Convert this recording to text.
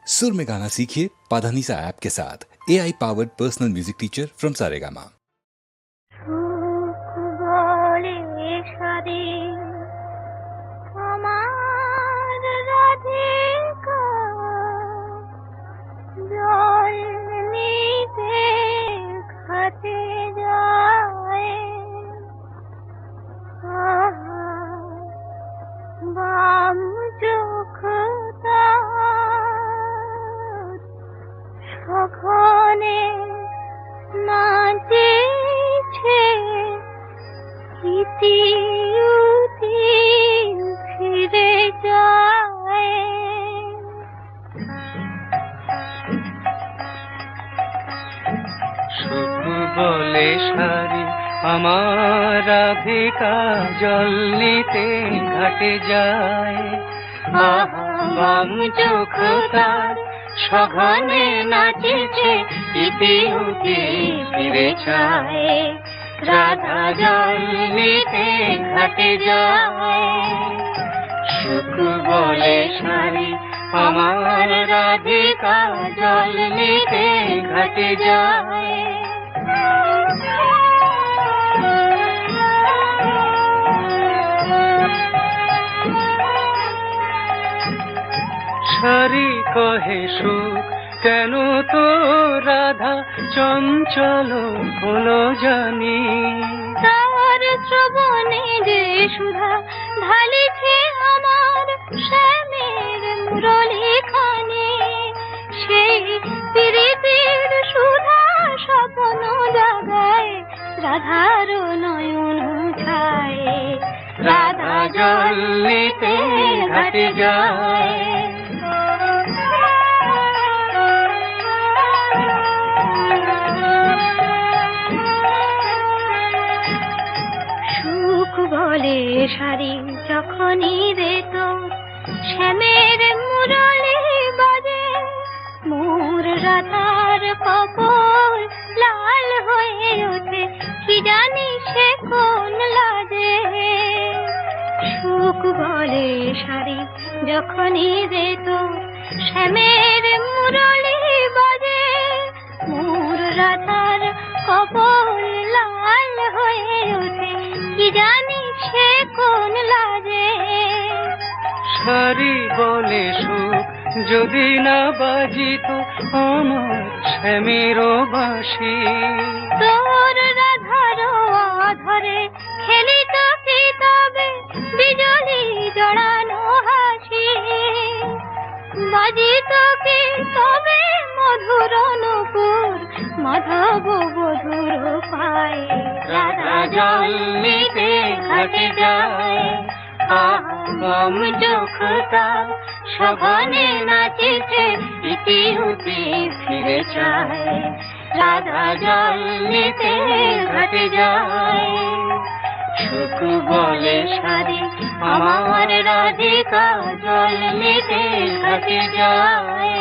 सुर में गाना सीखिए पाधानीसा ऐप के साथ। AI powered personal music teacher from Saregama. বলে সারি আমার রাধিকা জল নিতে ঘাটে যায়। বাম চোখ তার সঘনে নাচেছে, ইতি উতি ফিরে যায়। রাধা জল নিতে ঘাটে যায়। সুখ বলে সারি আমার রাধিকা জল নিতে ঘাটে যায়। সারি কহে সুখ কেন তো রাধা চঞ্চল হলো জানি। তার শ্রবণে যে সুধা ঢালিছে আমার শ্যামের মুরলী খানে, সেই প্রীতির সুধা স্বপ্ন জাগায় রাধার নয়ন ছায়। রাধা জল নিতে ঘাটে যায়। বলে সারি যখনই রে তোর শ্যামের মুরলী বাজে, মোর রাধার কপল লাল হয়ে ওঠে, কি জানি সে কোন লাজে। সুখ বলে সারি যখনই রে তোর শ্যামের মুরলী বাজে, মোর রাধার কপল লাল হয়ে ওঠে, কি জানি সে কোন লাজে। সারি বলে সুখ যদি না বাজিত আমার শ্যামের বাঁশি, তোর রাধার আধরে খেলিত কি তবে বিজলি জড়ানো হাসি, বাজিত কি তবে মধুর নূপুর মাধব বধুর পায়। রাধা জল নিতে ঘাটে যায়। বাম চোখ তার সঘনে নাচেছে, ইতি উতি ফিরে যায়। রাধা জল নিতে ঘাটে যায়। সুখ বলে সারি আমার রাধিকা জল নিতে ঘাটে যায়।